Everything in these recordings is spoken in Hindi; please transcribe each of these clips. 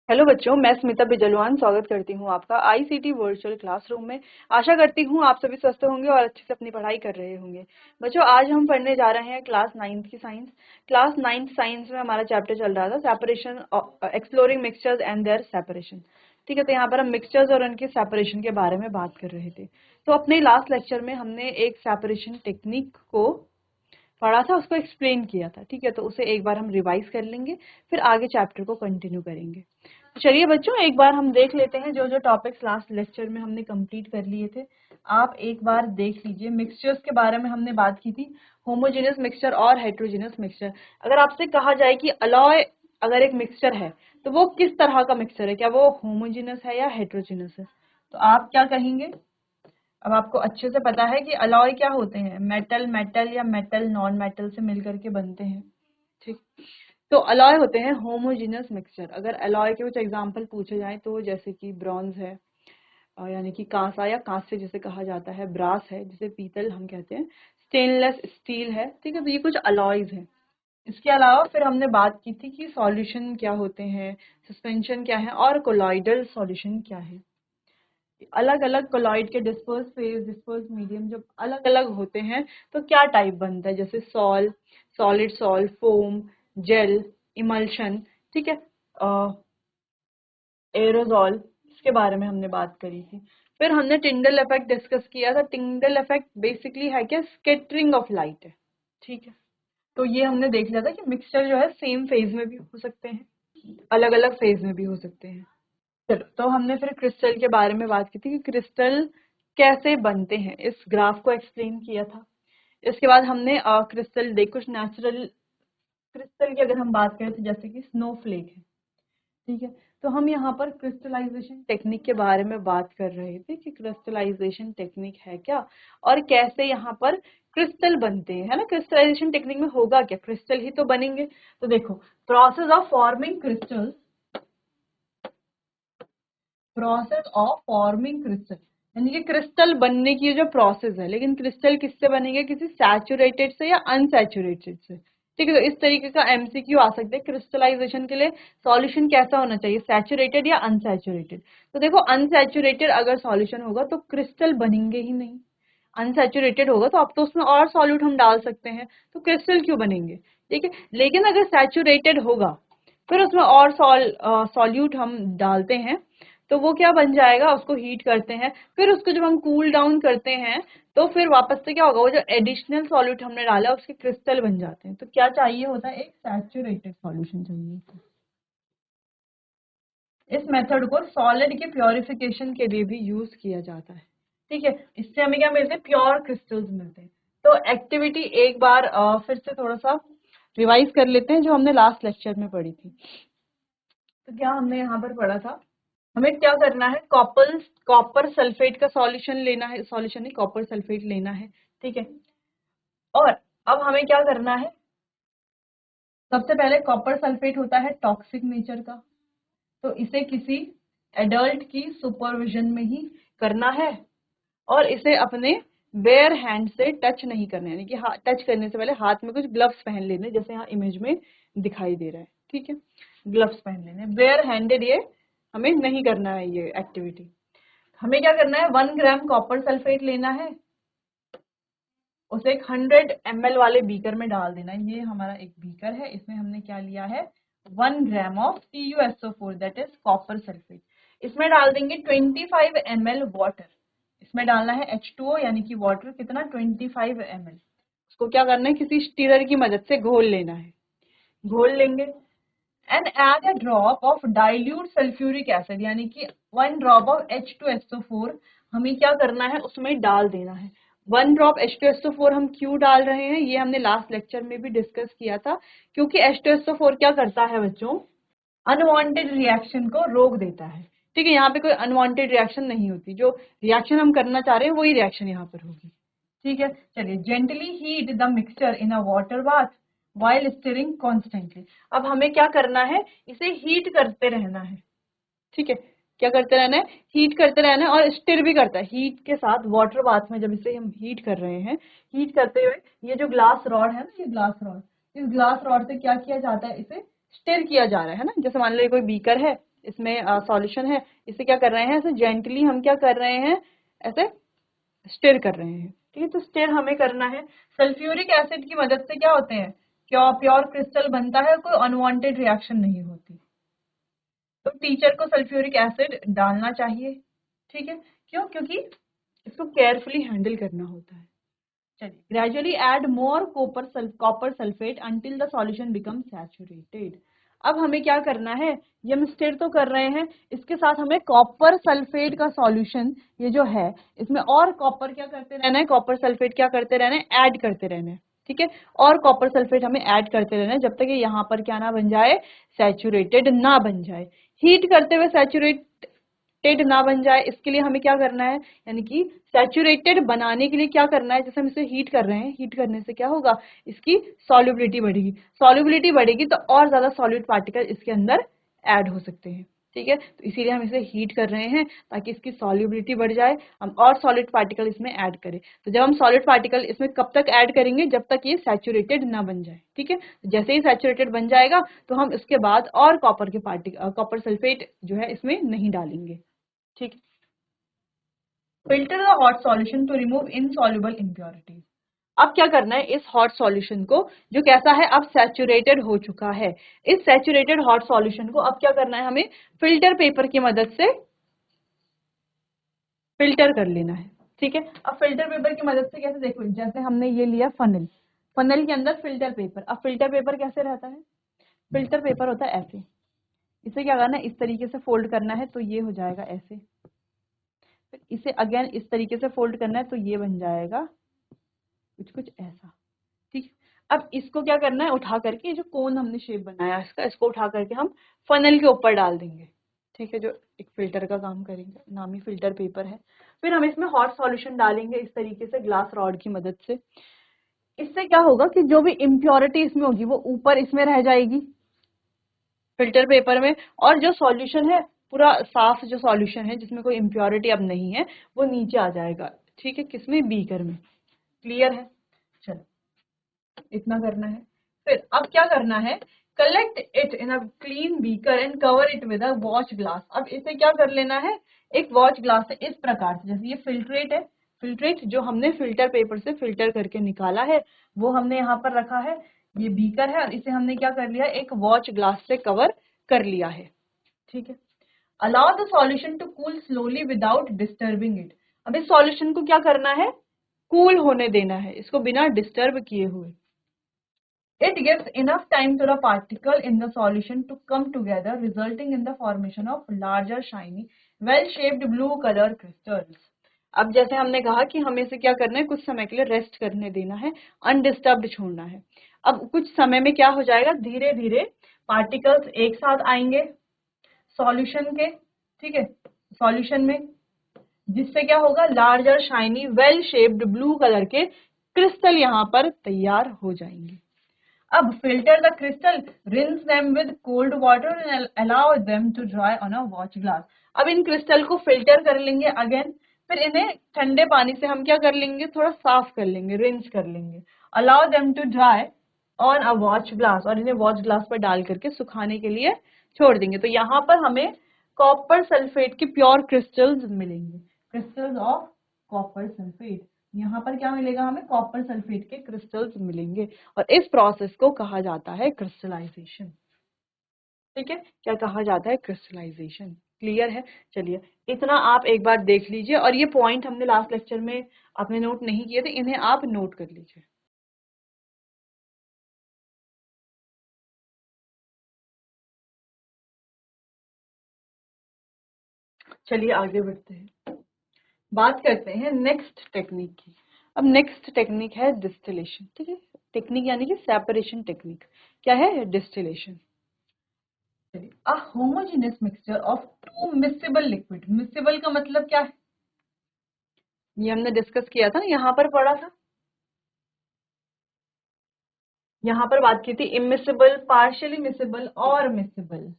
हेलो बच्चों, मैं स्मिता बिजलवान स्वागत करती हूँ आपका आईसीटी वर्चुअल क्लासरूम में। आशा करती हूँ आप सभी स्वस्थ होंगे और अच्छे से अपनी पढ़ाई कर रहे होंगे। बच्चों, आज हम पढ़ने जा रहे हैं क्लास 9th की साइंस। क्लास 9th साइंस में हमारा चैप्टर चल रहा था separation, exploring mixtures and their separation. ठीक है, तो यहाँ पर हम मिक्सचर्स और उनके सेपरेशन के बारे में बात कर रहे थे। तो अपने लास्ट लेक्चर में हमने एक सेपरेशन टेक्निक को पढ़ा था, उसको एक्सप्लेन किया था। ठीक है, तो उसे एक बार हम रिवाइज कर लेंगे, फिर आगे चैप्टर को कंटिन्यू करेंगे। तो चलिए बच्चों, एक बार हम देख लेते हैं जो जो टॉपिक्स लास्ट लेक्चर में हमने कंप्लीट कर लिए थे। आप एक बार देख लीजिए। मिक्सचर्स के बारे में हमने बात की थी, होमोजेनियस मिक्सचर और हेट्रोजेनियस मिक्सचर। अगर आपसे कहा जाए कि अलॉय अगर एक मिक्सचर है तो वो किस तरह का मिक्सचर है, क्या वो होमोजेनियस है या हेट्रोजेनियस है, तो आप क्या कहेंगे? अब आपको अच्छे से पता है कि अलॉय क्या होते हैं, मेटल मेटल या मेटल नॉन मेटल से मिलकर के बनते हैं। ठीक, तो अलॉय होते हैं होमोजेनियस मिक्सचर। अगर अलॉय के कुछ एग्जांपल पूछे जाएं तो जैसे कि ब्रॉन्ज है, यानी कि कांसा या कांस्य जिसे कहा जाता है, ब्रास है जिसे पीतल हम कहते हैं, स्टेनलेस स्टील है। ठीक है, तो ये कुछ अलॉयज हैं। इसके अलावा फिर हमने बात की थी कि सॉल्यूशन क्या होते हैं, सस्पेंशन क्या है और कोलॉइडल सॉल्यूशन क्या है। अलग अलग कोलॉइड के डिस्पर्स फेज, डिस्पर्स मीडियम जब अलग अलग होते हैं तो क्या टाइप बनता है, जैसे sol, solid sol, foam, gel, emulsion. ठीक है, एरोजॉल, इसके बारे में हमने बात करी थी। फिर हमने टिंडल इफेक्ट डिस्कस किया था। टिंडल इफेक्ट बेसिकली है क्या, स्कैटरिंग ऑफ लाइट है। ठीक है, तो ये हमने देख लिया था कि मिक्सचर जो है सेम फेज में भी हो सकते हैं, अलग अलग फेज में भी हो सकते हैं। चलो, तो हमने फिर क्रिस्टल के बारे में बात की थी कि क्रिस्टल कैसे बनते हैं, इस ग्राफ को एक्सप्लेन किया था। इसके बाद हमने क्रिस्टल देख कुछ नेचुरल क्रिस्टल की अगर हम बात करें तो जैसे कि स्नोफ्लेक है। ठीक है, तो हम यहाँ पर क्रिस्टलाइजेशन टेक्निक के बारे में बात कर रहे थे कि क्रिस्टलाइजेशन टेक्निक है क्या और कैसे यहाँ पर क्रिस्टल बनते हैं, है ना। क्रिस्टलाइजेशन टेक्निक में होगा क्या, क्रिस्टल ही तो बनेंगे। तो देखो, process of forming crystal, process of forming crystal यानी कि क्रिस्टल बनने की जो प्रोसेस है, लेकिन क्रिस्टल किससे बनेंगे, किसी सैचुरेटेड से या अनसैचुरेटेड से। ठीक है, तो इस तरीके का एमसीक्यू आ सकते हैं। क्रिस्टलाइजेशन के लिए सॉल्यूशन कैसा होना चाहिए, सैचुरेटेड या अनसैचुरेटेड। तो देखो, अनसैचुरेटेड अगर सॉल्यूशन होगा तो क्रिस्टल बनेंगे ही नहीं। अनसैचुरेटेड होगा तो अब तो उसमें और सॉल्यूट हम डाल सकते हैं, तो क्रिस्टल क्यों बनेंगे। ठीक है, लेकिन अगर सैचुरेटेड होगा फिर उसमें और सॉल्यूट हम डालते हैं तो वो क्या बन जाएगा, उसको हीट करते हैं, फिर उसको जब हम कूल डाउन करते हैं तो फिर वापस से क्या होगा, वो जो एडिशनल सॉल्यूट हमने डाला उसके क्रिस्टल बन जाते हैं। तो क्या चाहिए होता है, एक सैचुरेटेड सॉल्यूशन चाहिए। इस मेथड को सॉलिड के प्योरिफिकेशन के लिए भी यूज किया जाता है। ठीक है, इससे हमें क्या मिलते हैं, प्योर क्रिस्टल्स मिलते हैं। तो एक्टिविटी एक बार फिर से थोड़ा सा रिवाइज कर लेते हैं जो हमने लास्ट लेक्चर में पढ़ी थी। तो क्या हमने यहाँ पर पढ़ा था, हमें क्या करना है, कॉपर कॉपर सल्फेट का सॉल्यूशन लेना है, सॉल्यूशन नहीं कॉपर सल्फेट लेना है। ठीक है, और अब हमें क्या करना है, सबसे पहले कॉपर सल्फेट होता है टॉक्सिक नेचर का, तो इसे किसी एडल्ट की सुपरविजन में ही करना है और इसे अपने बेयर हैंड से टच नहीं करना है, यानी कि टच करने से पहले हाथ में कुछ ग्लव्स पहन लेने, जैसे यहाँ इमेज में दिखाई दे रहा है। ठीक है, ग्लव्स पहन लेने, बेयर हैंडेड ये हमें नहीं करना है ये एक्टिविटी। हमें क्या करना है, 1 ग्राम कॉपर सल्फेट लेना है, उसे एक 100 ml वाले बीकर में डाल देना है। ये हमारा एक बीकर है, इसमें हमने क्या लिया है, 1 gram of TuSO4 that is copper sulphate. इसमें डाल देंगे 25 ml वाटर, इसमें डालना है H2O यानी कि वाटर कितना, 25 ml। उसको क्या करना है, किसी स्टीरर की मदद से घोल लेना है, घोल लेंगे। And add a drop of dilute sulphuric acid यानी कि 1 ड्रॉप ऑफ H2SO4 हमें क्या करना है, उसमें डाल देना है। 1 ड्रॉप H2SO4 हम क्यों डाल रहे हैं, ये हमने लास्ट लेक्चर में भी डिस्कस किया था, क्योंकि H2SO4 क्या करता है बच्चों, अनवांटेड रिएक्शन को रोक देता है। ठीक है, यहाँ पे कोई अनवांटेड रिएक्शन नहीं होती, जो रिएक्शन हम करना चाह रहे हैं वही रिएक्शन यहाँ पर होगी। ठीक है, चलिए, gently heat the mixture in a water bath while stirring constantly. अब हमें क्या करना है, इसे हीट करते रहना है। ठीक है, क्या करते रहना है, हीट करते रहना है, और स्टिर भी करता है हीट के साथ। वाटर बाथ में जब इसे हम हीट कर रहे हैं, हीट करते हुए ये जो ग्लास रॉड है ना, ये ग्लास रॉड, इस ग्लास रॉड से क्या किया जाता है, इसे स्टिर किया जा रहा है ना। जैसे मान लो कोई बीकर है, इसमें सॉल्यूशन है, इसे क्या कर रहे हैं, ऐसे जेंटली हम क्या कर रहे हैं, ऐसे स्टिर कर रहे हैं। ठीक है, तो स्टिर हमें करना है। सल्फ्यूरिक एसिड की मदद से क्या होते हैं, क्या प्योर क्रिस्टल बनता है, कोई अनवांटेड रिएक्शन नहीं होती। तो टीचर को सल्फ्यूरिक एसिड डालना चाहिए। ठीक है, क्यों, क्योंकि इसको केयरफुली हैंडल करना होता है। चलिए, gradually add more copper sulphate until the solution become saturated. अब हमें क्या करना है, ये हम स्टिर तो कर रहे हैं, इसके साथ हमें कॉपर सल्फेट का सॉल्यूशन ये जो है इसमें और कॉपर क्या करते रहना है, कॉपर सल्फेट क्या करते रहना है, ऐड करते रहना है। ठीक है, और कॉपर सल्फेट हमें ऐड करते रहना है जब तक ये यहाँ पर क्या ना बन जाए, सैचुरेटेड ना बन जाए। हीट करते हुए सैचुरेटेड ना बन जाए, इसके लिए हमें क्या करना है, यानी कि सैचुरेटेड बनाने के लिए क्या करना है, जैसे हम इसे हीट कर रहे हैं, हीट करने से क्या होगा, इसकी सॉल्युबिलिटी बढ़ेगी, सॉल्युबिलिटी बढ़ेगी तो और ज्यादा सॉलिड पार्टिकल इसके अंदर ऐड हो सकते हैं। ठीक है, तो इसीलिए हम इसे हीट कर रहे हैं ताकि इसकी सॉल्युबिलिटी बढ़ जाए, हम और सॉलिड पार्टिकल इसमें ऐड करें। तो जब हम सॉलिड पार्टिकल इसमें कब तक ऐड करेंगे, जब तक ये सैचुरेटेड ना बन जाए। ठीक है, जैसे ही सैचुरेटेड बन जाएगा तो हम इसके बाद और कॉपर सल्फेट जो है इसमें नहीं डालेंगे। ठीक, filter the hot solution to remove insoluble impurities. अब क्या करना है, इस हॉट सॉल्यूशन को जो कैसा है, अब सैचुरेटेड हो चुका है, इस सैचुरेटेड हॉट सॉल्यूशन को अब क्या करना है, हमें फिल्टर पेपर की मदद से फिल्टर कर लेना है। ठीक है, अब फिल्टर पेपर की मदद से कैसे, देखो जैसे हमने ये लिया फनल, फनल के अंदर फिल्टर पेपर। अब फिल्टर पेपर कैसे रहता है, फिल्टर पेपर होता है ऐसे, इसे क्या करना है, इस तरीके से फोल्ड करना है तो ये हो जाएगा ऐसे, फिर इसे अगेन इस तरीके से फोल्ड करना है तो ये बन जाएगा कुछ कुछ ऐसा। ठीक, अब इसको क्या करना है, उठा करके जो कोन हमने शेप बनाया इसका, इसको उठा करके हम फनल के ऊपर डाल देंगे। ठीक है, जो एक फिल्टर का काम करेंगे, नाम ही फिल्टर पेपर है। फिर हम इसमें हॉट सॉल्यूशन डालेंगे इस तरीके से ग्लास रॉड की मदद से। इससे क्या होगा कि जो भी इम्प्योरिटी इसमें होगी वो ऊपर इसमें रह जाएगी फिल्टर पेपर में, और जो सॉल्यूशन है पूरा साफ जो सॉल्यूशन है जिसमें कोई इम्प्योरिटी अब नहीं है वो नीचे आ जाएगा। ठीक है, किसमें, बीकर में। क्लियर है, चलो इतना करना है। फिर अब क्या करना है, collect it in a clean beaker and cover it with a watch glass. अब इसे क्या कर लेना है, एक वॉच ग्लास से इस प्रकार से, जैसे ये फिल्ट्रेट है, फिल्ट्रेट जो हमने फिल्टर पेपर से फिल्टर करके निकाला है वो हमने यहाँ पर रखा है, ये बीकर है और इसे हमने क्या कर लिया, एक वॉच ग्लास से कवर कर लिया है। ठीक है, allow the solution to cool slowly without disturbing it. अब इस सॉल्यूशन को क्या करना है, कूल होने देना है, इसको बिना डिस्टर्ब किए हुए। It gives enough time to the particle in the solution to come together, resulting in the formation of larger, shiny, well-shaped blue color crystals. अब जैसे हमने कहा कि हमें इसे क्या करना है, कुछ समय के लिए रेस्ट करने देना है, अनडिस्टर्ब्ड छोड़ना है। अब कुछ समय में क्या हो जाएगा, धीरे धीरे पार्टिकल्स एक साथ आएंगे सॉल्यूशन के, ठीक है, सॉल्यूशन में, जिससे क्या होगा, larger, shiny, well shaped blue colour के क्रिस्टल यहाँ पर तैयार हो जाएंगे। अब filter the crystal, rinse them with cold water and allow them to dry on a watch glass. अब इन क्रिस्टल को फिल्टर कर लेंगे अगेन, फिर इन्हें ठंडे पानी से हम क्या कर लेंगे, थोड़ा साफ कर लेंगे, रिंस कर लेंगे। Allow them to dry on a watch glass, और इन्हें वॉच ग्लास पर डाल करके सुखाने के लिए छोड़ देंगे। तो यहाँ पर हमें कॉपर सल्फेट के प्योर क्रिस्टल्स मिलेंगे, क्रिस्टल्स ऑफ कॉपर सल्फेट। यहाँ पर क्या मिलेगा, हमें कॉपर सल्फेट के क्रिस्टल्स मिलेंगे, और इस प्रोसेस को कहा जाता है क्रिस्टलाइजेशन। ठीक है, क्या कहा जाता है, क्रिस्टलाइजेशन। क्लियर है, चलिए इतना आप एक बार देख लीजिए, और ये पॉइंट हमने लास्ट लेक्चर में आपने नोट नहीं किए थे, इन्हें आप नोट कर लीजिए। चलिए आगे बढ़ते हैं, बात करते हैं नेक्स्ट टेक्निक की। अब नेक्स्ट टेक्निक है डिस्टिलेशन। ठीक है, टेक्निक यानी कि सेपरेशन टेक्निक। क्या है, distillation. A homogeneous mixture of two miscible liquid. Miscible का मतलब क्या है, ये हमने डिस्कस किया था ना, यहाँ पर पढ़ा था, यहाँ पर बात की थी इमिसिबल, पार्शियली मिसिबल और मिसिबल।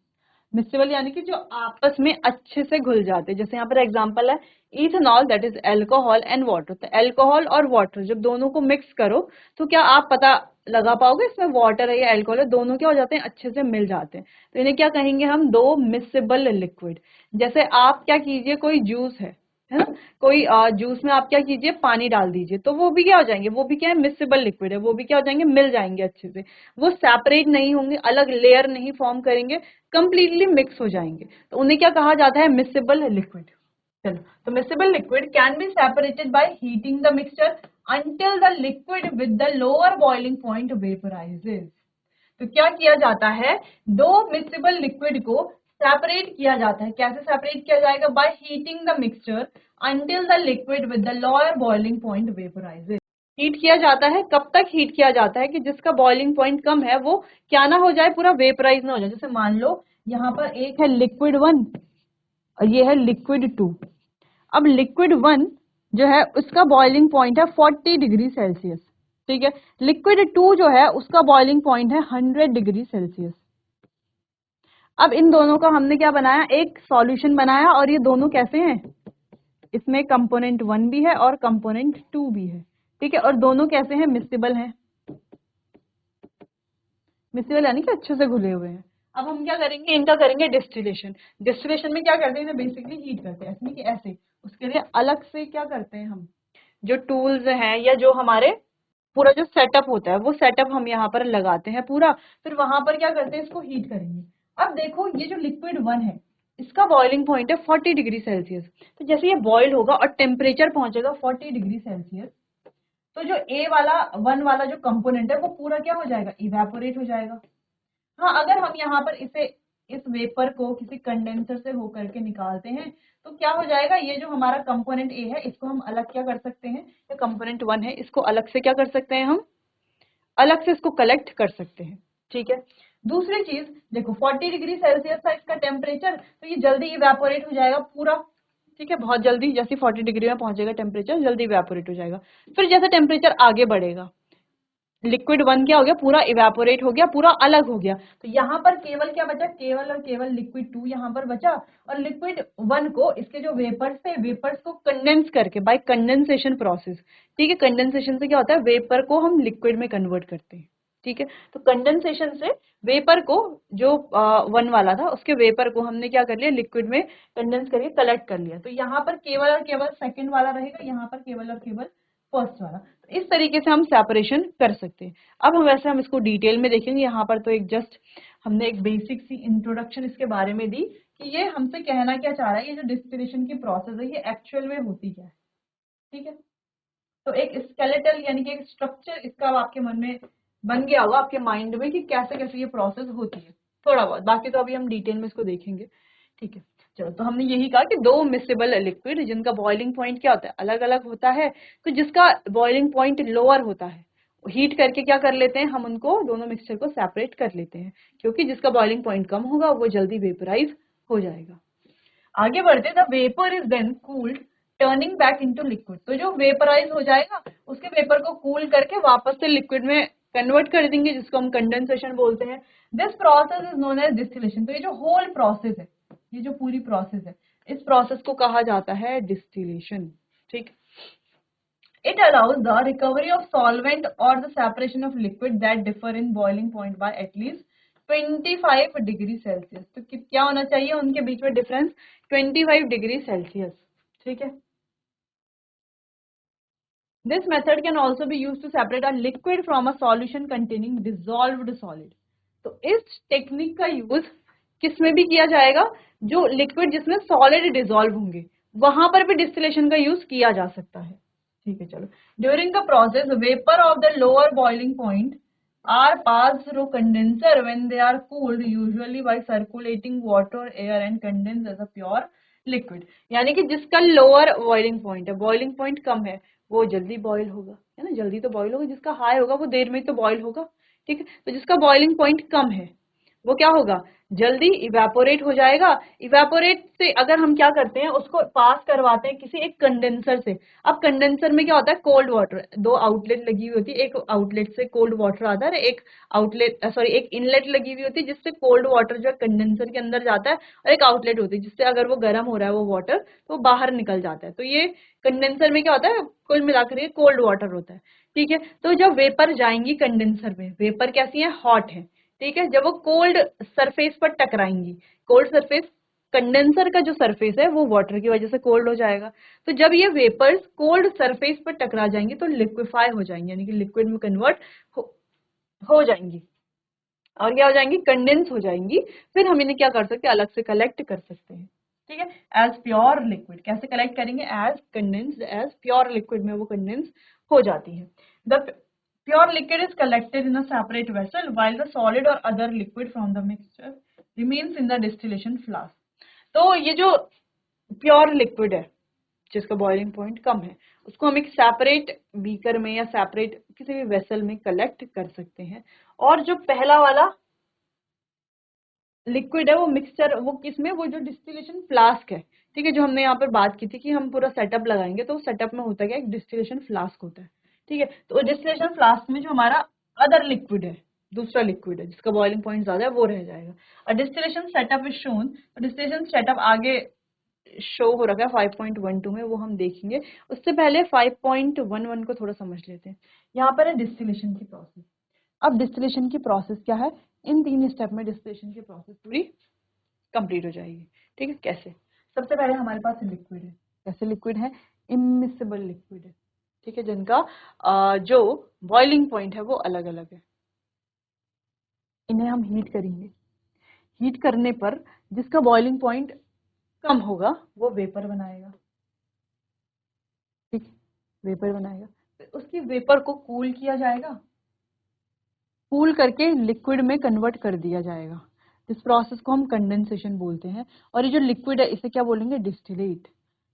मिक्सेबल यानी कि जो आपस में अच्छे से घुल जाते हैं। जैसे यहाँ पर एग्जांपल है ethanol, that is alcohol and water. तो अल्कोहल और वाटर जब दोनों को मिक्स करो तो क्या आप पता लगा पाओगे इसमें वाटर है या अल्कोहल है, दोनों क्या हो जाते हैं, अच्छे से मिल जाते हैं। तो इन्हें क्या कहेंगे हम, दो मिक्सेबल लिक्विड। जैसे आप क्या कीजिए, कोई जूस है ना, कोई जूस में आप क्या कीजिए, पानी डाल दीजिए, तो वो भी क्या हो जाएंगे, वो भी क्या है, मिक्सेबल लिक्विड है, वो भी क्या हो जाएंगे, मिल जाएंगे अच्छे से। वो सेपरेट नहीं होंगे, अलग लेयर नहीं फॉर्म करेंगे, कंप्लीटली मिक्स हो जाएंगे। तो उन्हें क्या कहा जाता है, मिक्सेबल लिक्विड। चलो, तो miscible liquid can be separated by heating the mixture until the liquid with the lower boiling point vaporizes। तो क्या किया जाता है, दो मिक्सेबल लिक्विड को सेपरेट किया जाता है। कैसे सेपरेट किया जाएगा, bye heating the mixture until the liquid with the lower boiling point vaporizes। Heat किया जाता है, कब तक हीट किया जाता है कि जिसका बॉइलिंग पॉइंट कम है वो क्या ना हो जाए, पूरा वेपराइज ना हो जाए। जैसे मान लो यहाँ पर एक है लिक्विड 1 और ये है लिक्विड 2। अब लिक्विड 1 जो है उसका बॉइलिंग पॉइंट है 40 डिग्री सेल्सियस, ठीक है। लिक्विड 2 जो है उसका बॉइलिंग पॉइंट है 100 डिग्री सेल्सियस। अब इन दोनों का हमने क्या बनाया, एक सॉल्यूशन बनाया, और ये दोनों कैसे हैं, इसमें कंपोनेंट 1 भी है और कंपोनेंट 2 भी है, ठीक है। और दोनों कैसे हैं, मिक्सेबल हैं। मिक्सेबल यानी कि अच्छे से घुले हुए हैं। अब हम क्या करेंगे, इनका करेंगे डिस्टिलेशन। डिस्टिलेशन में क्या करते हैं, इन्हें बेसिकली हीट करते हैं, ऐसे नहीं कि ऐसे। उसके लिए अलग से क्या करते हैं हम, जो टूल्स हैं या जो हमारे पूरा जो सेटअप होता है वो सेटअप हम यहाँ पर लगाते हैं पूरा। फिर वहां पर क्या करते हैं, इसको हीट करेंगे। अब देखो ये जो लिक्विड 1 है इसका बॉइलिंग पॉइंट है 40 डिग्री सेल्सियस। तो जैसे ये बॉइल होगा और टेम्परेचर पहुंचेगा 40 डिग्री सेल्सियस, तो जो ए वाला 1 वाला जो कंपोनेंट है वो पूरा क्या हो जाएगा, इवेपोरेट हो जाएगा। हाँ, अगर हम यहाँ पर इस वेपर को किसी कंडेंसर से होकर के निकालते हैं तो क्या हो जाएगा, ये जो हमारा कंपोनेंट ए है इसको हम अलग क्या कर सकते हैं, ये कंपोनेंट 1 है इसको अलग से क्या कर सकते हैं, हम अलग से इसको कलेक्ट कर सकते हैं, ठीक है। दूसरी चीज देखो, 40 डिग्री सेल्सियस था इसका टेम्परेचर, तो ये जल्दी इवेपोरेट हो जाएगा पूरा, ठीक है। बहुत जल्दी, जैसे 40 डिग्री में पहुंचेगा टेम्परेचर जल्दी इवेपोरेट हो जाएगा। फिर जैसे टेम्परेचर आगे बढ़ेगा, लिक्विड 1 क्या हो गया, पूरा इवेपोरेट हो गया, पूरा अलग हो गया। तो यहाँ पर केवल क्या बचा, केवल और केवल लिक्विड 2 यहाँ पर बचा। और लिक्विड 1 को इसके जो वेपर्स थे, वेपर्स को कंडेंस करके बाय कंडेंसेशन प्रोसेस, ठीक है। कंडेंसेशन से क्या होता है, वेपर को हम लिक्विड में कन्वर्ट करते हैं, ठीक है। तो कंडेंसेशन से वेपर को, जो 1 वाला था उसके वेपर को हमने क्या कर लिया, लिक्विड में कंडेंस करके कलेक्ट कर लिया। तो यहाँ पर केवल और केवल सेकेंड वाला रहेगा, यहाँ पर केवल और केवल फर्स्ट वाला। तो इस तरीके से हम सेपरेशन कर सकते हैं। अब हम इसको डिटेल में देखेंगे। यहाँ पर तो एक जस्ट हमने एक बेसिक सी इंट्रोडक्शन इसके बारे में दी कि ये हमसे कहना क्या चाह रहा है, ये जो डिस्टिलेशन की प्रोसेस है ये एक्चुअल में होती क्या है, ठीक है। तो एक स्केलेटल यानी कि एक स्ट्रक्चर इसका अब आपके मन में बन गया होगा, आपके माइंड में, कि कैसे कैसे ये प्रोसेस होती है थोड़ा बहुत। बाकी तो अभी हम डिटेल में इसको देखेंगे, ठीक है। चलो, तो हमने यही कहा कि दो मिक्सेबल लिक्विड जिनका बॉइलिंग पॉइंट क्या होता है, अलग अलग होता है। तो जिसका बॉइलिंग पॉइंट लोअर होता है हीट करके क्या कर लेते हैं, हम उनको दोनों मिक्सचर को सेपरेट कर लेते हैं, क्योंकि जिसका बॉइलिंग पॉइंट कम होगा वो जल्दी वेपराइज हो जाएगा। आगे बढ़ते, the vapour is then cooled turning back into liquid. तो जो वेपराइज हो जाएगा उसके वेपर को कूल करके वापस से लिक्विड में कन्वर्ट कर देंगे, जिसको हम कंडेंसेशन बोलते हैं। This process is known as distillation. तो ये जो होल प्रोसेस है, ये जो पूरी प्रोसेस है, इस प्रोसेस को कहा जाता है डिस्टिलेशन, ठीक। It allows the recovery of solvent or the separation of liquid that differ in boiling point by at least 25 degree Celsius. तो क्या होना चाहिए उनके बीच में डिफरेंस, 25 डिग्री सेल्सियस, ठीक है। This method can also be used to separate a liquid from a solution containing dissolved solid। तो इस टेक्निक का यूज किस में भी किया जाएगा, जो लिक्विड जिसमें सॉलिड डिसॉल्व होंगे वहां पर भी डिस्टिलेशन का यूज किया जा सकता है, ठीक है। चलो, during the process vapour of the lower boiling point are pass through condenser when they are cooled usually by circulating water air and condense as a pure liquid. यानी कि जिसका लोअर बॉइलिंग पॉइंट है, बॉइलिंग पॉइंट कम है, वो जल्दी बॉईल होगा, है ना, जल्दी तो बॉईल होगा। जिसका हाई होगा वो देर में तो बॉईल होगा, ठीक है। तो जिसका बॉइलिंग पॉइंट कम है वो क्या होगा, जल्दी इवेपोरेट हो जाएगा। इवेपोरेट से अगर हम क्या करते हैं, उसको पास करवाते हैं किसी एक कंडेंसर से। अब कंडेंसर में क्या होता है, कोल्ड वाटर, दो आउटलेट लगी हुई होती है, एक आउटलेट से कोल्ड वाटर आता है, एक आउटलेट सॉरी एक इनलेट लगी हुई होती है जिससे कोल्ड वाटर जो कंडेंसर के अंदर जाता है, और एक आउटलेट होती है जिससे अगर वो गर्म हो रहा है वो वाटर तो बाहर निकल जाता है। तो ये कंडेंसर में क्या होता है, कुल मिलाकर ये कोल्ड वाटर होता है। ठीक है, तो जब वेपर जाएंगी कंडेंसर में, वेपर कैसी है, हॉट है। ठीक है, जब वो कोल्ड सरफेस पर टकराएंगी, कोल्ड सरफेस, कंडेंसर का जो सरफेस है वो वाटर की वजह से कोल्ड हो जाएगा। तो जब ये वेपर्स कोल्ड सरफेस पर टकरा जाएंगे तो लिक्विफाई हो जाएंगे, यानी कि लिक्विड में कन्वर्ट हो जाएंगी, और क्या हो जाएंगी, कंडेंस हो जाएंगी। फिर हम इन्हें क्या कर सकते हैं, अलग से कलेक्ट कर सकते हैं। ठीक है, एज प्योर लिक्विड। कैसे कलेक्ट करेंगे, as condensed, as pure liquid में वो कंडेंस हो जाती है। The pure liquid is collected in a separate vessel while the solid और other liquid from the mixture remains in the distillation flask. तो ये जो प्योर लिक्विड है जिसका बॉइलिंग पॉइंट कम है, उसको हम एक सेपरेट बीकर में या सेपरेट किसी भी वेसल में कलेक्ट कर सकते हैं। और जो पहला वाला लिक्विड है वो मिक्सचर, वो किसमें, वो जो डिस्टिलेशन फ्लास्क है। ठीक है, जो हमने यहाँ पर बात की थी कि हम पूरा सेटअप लगाएंगे, तो सेटअप में होता है क्या, एक डिस्टिलेशन फ्लास्क होता है। ठीक है, तो डिस्टिलेशन फ्लास्क में जो हमारा अदर लिक्विड है, दूसरा लिक्विड है जिसका बॉइलिंग पॉइंट ज्यादा है, वो रह जाएगा। और डिस्टिलेशन सेटअप इज शोन, तो डिस्टिलेशन सेटअप आगे शो हो रखा है 5.12 में, वो हम देखेंगे। उससे पहले 5.11 को थोड़ा समझ लेते हैं। यहाँ पर है डिस्टिलेशन की प्रोसेस। अब डिस्टिलेशन की प्रोसेस क्या है, इन 3 स्टेप में डिस्टिलेशन की प्रोसेस पूरी कंप्लीट हो जाएगी। ठीक है, कैसे, सबसे पहले हमारे पास लिक्विड है। कैसे लिक्विड है, इमिसिबल लिक्विड है। ठीक है, जिनका जो बॉइलिंग पॉइंट है वो अलग अलग है। इन्हें हम हीट करेंगे, हीट करने पर जिसका बॉइलिंग पॉइंट कम होगा वो वेपर बनाएगा। ठीक, वेपर बनाएगा, फिर उसकी वेपर को कूल किया जाएगा, कूल करके लिक्विड में कन्वर्ट कर दिया जाएगा। इस प्रोसेस को हम कंडेंसेशन बोलते हैं। और ये जो लिक्विड है इसे क्या बोलेंगे, डिस्टिलेट।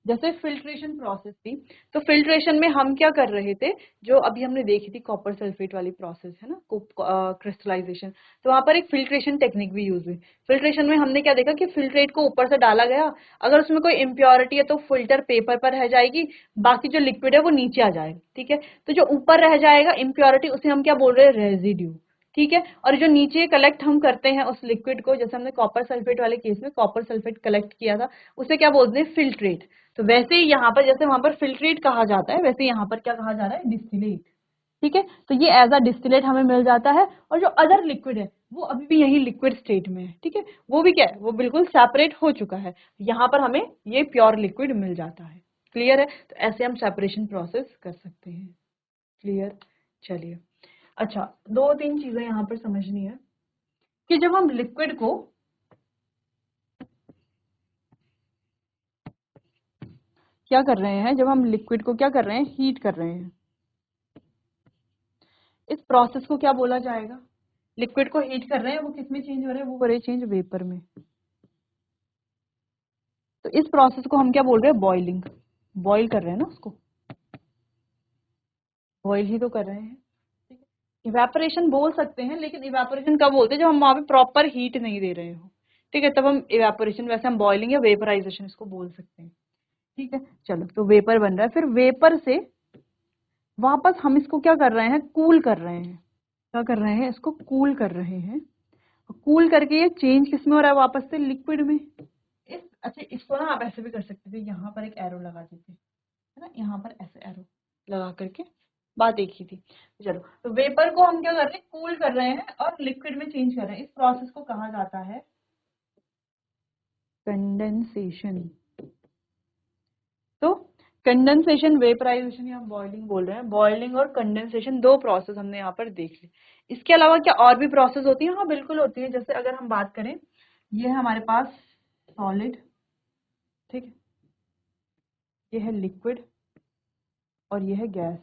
जैसे फिल्ट्रेशन प्रोसेस थी, तो फिल्ट्रेशन में हम क्या कर रहे थे, जो अभी हमने देखी थी कॉपर सल्फेट वाली प्रोसेस है ना, क्रिस्टलाइजेशन, तो वहां पर एक फिल्ट्रेशन टेक्निक भी यूज हुई। फिल्ट्रेशन में हमने क्या देखा कि फिल्ट्रेट को ऊपर से डाला गया, अगर उसमें कोई इम्प्योरिटी है तो फिल्टर पेपर पर रह जाएगी, बाकी जो लिक्विड है वो नीचे आ जाएगा। ठीक है, तो जो ऊपर रह जाएगा इम्प्योरिटी उसे हम क्या बोल रहे हैं, रेजिड्यू। ठीक है, और जो नीचे कलेक्ट हम करते हैं उस लिक्विड को, जैसे हमने कॉपर सल्फेट वाले केस में कॉपर सल्फेट कलेक्ट किया था, उसे क्या बोलते हैं, फिल्ट्रेट। तो वैसे ही यहाँ पर, जैसे वहां पर फिल्ट्रेट कहा जाता है, वैसे यहाँ पर क्या कहा जा रहा है, डिस्टिलेट। ठीक है, तो ये एज अ डिस्टिलेट हमें मिल जाता है। और जो अदर लिक्विड है वो अभी भी यही लिक्विड स्टेट में है। ठीक है, वो भी क्या है, वो बिल्कुल सेपरेट हो चुका है, यहाँ पर हमें ये प्योर लिक्विड मिल जाता है। क्लियर है, तो ऐसे हम सेपरेशन प्रोसेस कर सकते हैं। क्लियर, चलिए। अच्छा, 2-3 चीजें यहाँ पर समझनी है कि जब हम लिक्विड को क्या कर रहे हैं, जब हम लिक्विड को क्या कर रहे हैं, हीट कर रहे हैं, इस प्रोसेस को क्या बोला जाएगा, लिक्विड को हीट कर रहे हैं, वो किस में चेंज हो रहे हैं, वो हो रहे चेंज वेपर में। तो इस प्रोसेस को हम क्या बोल रहे हैं, बॉइलिंग। बॉइल कर रहे हैं ना उसको, बॉइल ही तो कर रहे हैं। ठीक है, इवेपोरेशन बोल सकते हैं, लेकिन इवेपोरेशन कब बोलते हैं, जब हम वहां पे प्रॉपर हीट नहीं दे रहे हो। ठीक है, तब हम इवेपोरेशन, वैसे हम बॉइलिंग या वेपराइजेशन इसको बोल सकते हैं। ठीक है, चलो, तो वेपर बन रहा है, फिर वेपर से वापस हम इसको क्या कर रहे हैं, कूल कर रहे हैं। क्या कर रहे हैं, इसको कूल कर रहे हैं। कूल करके ये चेंज किसमें हो रहा है, वापस से लिक्विड में। अच्छा, इसको ना आप ऐसे भी कर सकते थे, यहाँ पर एक एरो लगा देते, है ना, यहाँ पर ऐसे एरो लगा करके, बात एक ही थी। चलो, तो वेपर को हम क्या कर रहे हैं, कूल कर रहे हैं और लिक्विड में चेंज कर रहे हैं। इस प्रोसेस को कहा जाता है कंडेंसेशन। तो कंडेंसेशन, वेपराइजेशन या बॉइलिंग बोल रहे हैं। बॉइलिंग और कंडेंसेशन दो प्रोसेस हमने यहाँ पर देख ली। इसके अलावा क्या और भी प्रोसेस होती है, हाँ बिल्कुल होती है। जैसे अगर हम बात करें, ये है हमारे पास सॉलिड, ठीक है, ये है लिक्विड और ये है गैस।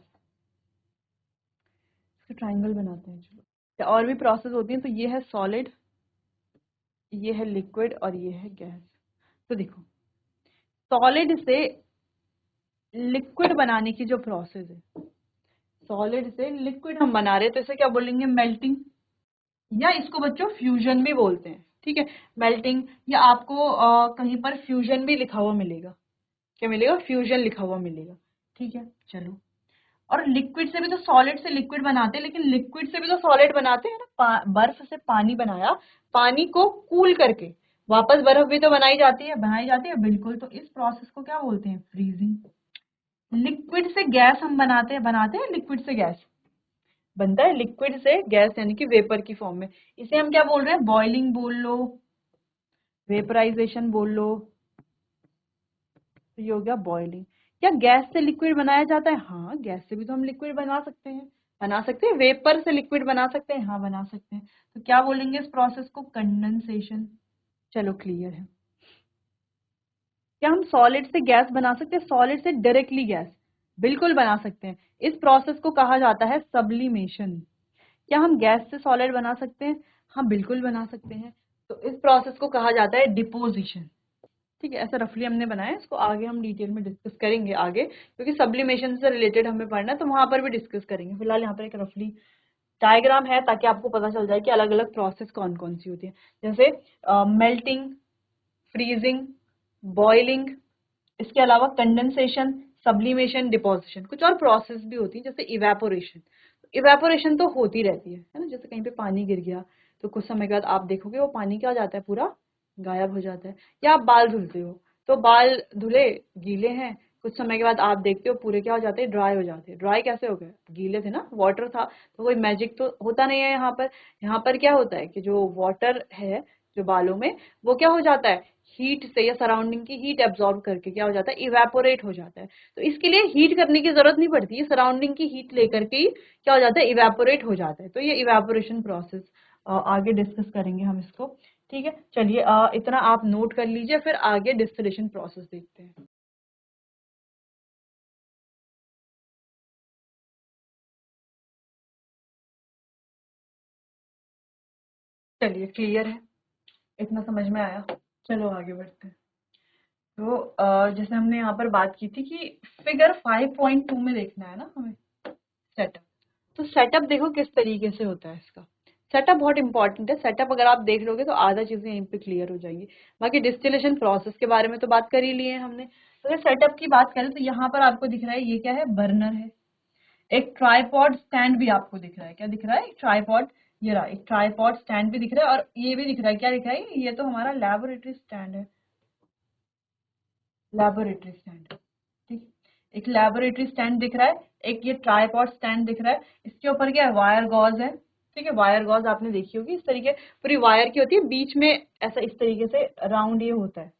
इसका ट्राइंगल बनाते हैं। चलो, क्या और भी प्रोसेस होती है, तो ये है सॉलिड, ये है लिक्विड और ये है गैस। तो देखो, सॉलिड से लिक्विड बनाने की जो प्रोसेस है, सॉलिड से लिक्विड हम बना रहे हैं, तो इसे क्या बोलेंगे, मेल्टिंग। या इसको बच्चों फ्यूजन भी बोलते हैं, ठीक है, मेल्टिंग, या आपको कहीं पर फ्यूजन भी लिखा हुआ मिलेगा, क्या मिलेगा, फ्यूजन लिखा हुआ मिलेगा, ठीक है। चलो, और लिक्विड से भी तो सॉलिड से लिक्विड बनाते हैं, लेकिन लिक्विड से भी तो सॉलिड बनाते हैं ना, बर्फ से पानी बनाया, पानी को कूल करके वापस बर्फ भी तो बनाई जाती है बिल्कुल। तो इस प्रोसेस को क्या बोलते हैं, फ्रीजिंग। लिक्विड से गैस हम बनाते हैं लिक्विड से गैस बनता है, लिक्विड से गैस यानी कि वेपर की फॉर्म में, इसे हम क्या बोल रहे हैं, बॉइलिंग बोल लो, वेपराइजेशन बोल लो, तो ये हो गया बॉइलिंग। क्या गैस से लिक्विड बनाया जाता है, हाँ गैस से भी तो हम लिक्विड बना सकते हैं, वेपर से लिक्विड बना सकते हैं, हाँ बना सकते हैं। तो क्या बोलेंगे इस प्रोसेस को, कंडेंसेशन। चलो क्लियर है। क्या हम सॉलिड से गैस बना सकते हैं, सॉलिड से डायरेक्टली गैस, बिल्कुल बना सकते हैं। इस प्रोसेस को कहा जाता है सब्लिमेशन। क्या हम गैस से सॉलिड बना सकते हैं, हाँ बिल्कुल बना सकते हैं। तो इस प्रोसेस को कहा जाता है डिपोजिशन, ठीक है। ऐसा रफली हमने बनाया है, इसको आगे हम डिटेल में डिस्कस करेंगे आगे, क्योंकि सब्लिमेशन से रिलेटेड हमें पढ़ना है, तो वहां पर भी डिस्कस करेंगे। फिलहाल यहाँ पर एक रफली डायग्राम है ताकि आपको पता चल जाए कि अलग अलग प्रोसेस कौन कौन सी होती है, जैसे मेल्टिंग, फ्रीजिंग, बॉइलिंग, इसके अलावा कंडेंसेशन, सब्लिमेशन, डिपोजिशन। कुछ और प्रोसेस भी होती है जैसे इवेपोरेशन। इवेपोरेशन तो होती रहती है ना, जैसे कहीं पे पानी गिर गया तो कुछ समय के बाद आप देखोगे वो पानी क्या हो जाता है, पूरा गायब हो जाता है। या आप बाल धुलते हो तो बाल धुले गीले हैं, कुछ समय के बाद आप देखते हो पूरे क्या हो जाते हैं, ड्राई हो जाते हैं। ड्राई कैसे हो गए, गीले थे ना, वाटर था, तो कोई मैजिक तो होता नहीं है यहाँ पर। यहाँ पर क्या होता है कि जो वाटर है जो बालों में, वो क्या हो जाता है, हीट से या सराउंडिंग की हीट एब्जॉर्ब करके क्या हो जाता है, इवेपोरेट हो जाता है। तो इसके लिए हीट करने की जरूरत नहीं पड़ती है, सराउंडिंग की हीट लेकर के ही क्या हो जाता है, इवेपोरेट हो जाता है। तो ये इवेपोरेशन प्रोसेस आगे डिस्कस करेंगे हम इसको, ठीक है। चलिए इतना आप नोट कर लीजिए, फिर आगे डिस्टिलेशन प्रोसेस देखते हैं। चलिए क्लियर है, इतना समझ में आया। चलो आगे बढ़ते हैं। तो जैसे हमने यहाँ पर बात की थी कि फिगर 5.2 में देखना है ना हमें सेटअप। तो सेटअप देखो किस तरीके से होता है इसका। सेटअप बहुत इंपॉर्टेंट है, सेटअप अगर आप देख लोगे तो आधा चीजें यहीं पे क्लियर हो जाएंगी। बाकी डिस्टिलेशन प्रोसेस के बारे में तो बात कर ही लिए हैं हमने। तो अगर सेटअप की बात करें तो यहाँ पर आपको दिख रहा है, ये क्या है, बर्नर है। एक ट्राईपॉड स्टैंड भी आपको दिख रहा है, क्या दिख रहा है, एक ट्राईपॉड, ये रहा एक ट्राईपॉड स्टैंड भी दिख रहा है, और ये भी दिख रहा है, क्या दिख रहा है, ये तो हमारा लेबोरेटरी स्टैंड है, लेबोरेटरी स्टैंड, ठीक। एक लेबोरेटरी स्टैंड दिख रहा है, एक ये ट्राईपॉड स्टैंड दिख रहा है। इसके ऊपर क्या है, वायर गॉज है, ठीक है। वायर गॉज आपने देखी होगी, इस तरीके पूरी वायर की होती है, बीच में ऐसा इस तरीके से राउंड ये होता है,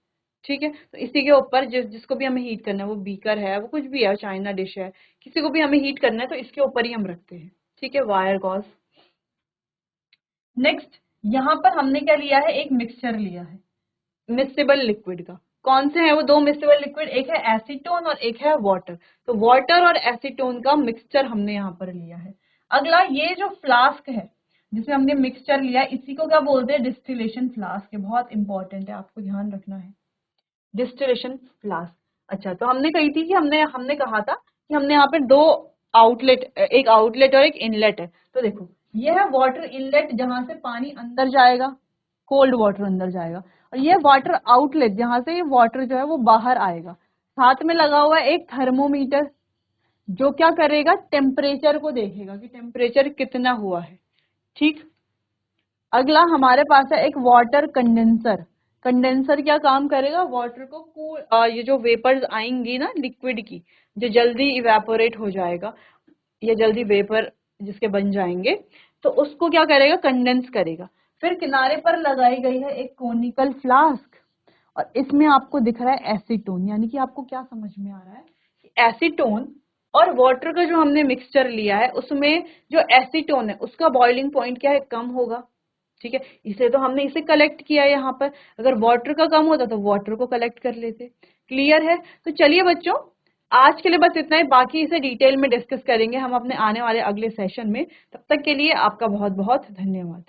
ठीक है। तो इसी के ऊपर जिसको भी हमें हीट करना है, वो बीकर है, वो कुछ भी है, चाइना डिश है, किसी को भी हमें हीट करना है तो इसके ऊपर ही हम रखते हैं, ठीक है, वायर गॉज। नेक्स्ट, यहाँ पर हमने क्या लिया है, एक मिक्सचर लिया है मिक्सेबल लिक्विड का। कौन से हैं वो दो मिक्सेबल लिक्विड, एक है एसीटोन और एक है वाटर। तो वाटर और एसीटोन का मिक्सचर हमने यहाँ पर लिया है। अगला, ये जो फ्लास्क है जिसमें हमने मिक्सचर लिया है, इसी को क्या बोलते हैं, डिस्टिलेशन फ्लास्क है। बहुत इंपॉर्टेंट है, आपको ध्यान रखना है, डिस्टिलेशन फ्लास्क। अच्छा, तो हमने कही थी कि हमने हमने कहा था कि हमने यहाँ पे दो आउटलेट, एक आउटलेट और एक इनलेट है। तो देखो, ये है वाटर इनलेट जहां से पानी अंदर जाएगा, कोल्ड वाटर अंदर जाएगा, और ये वाटर आउटलेट जहां से ये वाटर जो है वो बाहर आएगा। साथ में लगा हुआ है एक थर्मोमीटर, जो क्या करेगा, टेम्परेचर को देखेगा कि टेम्परेचर कितना हुआ है, ठीक। अगला हमारे पास है एक वाटर कंडेंसर। कंडेंसर क्या काम करेगा, वाटर को कूल, ये जो वेपर्स आएंगी ना लिक्विड की, जो जल्दी इवेपोरेट हो जाएगा, या जल्दी वेपर जिसके बन जाएंगे, तो उसको क्या करेगा, कंडेंस करेगा। फिर किनारे पर लगाई गई है एक कोनिकल फ्लास्क, और इसमें आपको दिख रहा है एसीटोन। यानी कि आपको क्या समझ में आ रहा है कि एसीटोन और वाटर का जो हमने मिक्सचर लिया है उसमें जो एसीटोन है उसका बॉइलिंग पॉइंट क्या है, कम होगा, ठीक है। इसलिए तो हमने इसे कलेक्ट किया है यहाँ पर। अगर वाटर का कम होता तो वाटर को कलेक्ट कर लेते। क्लियर है। तो चलिए बच्चों, आज के लिए बस इतना ही, बाकी इसे डिटेल में डिस्कस करेंगे हम अपने आने वाले अगले सेशन में। तब तक के लिए आपका बहुत बहुत धन्यवाद।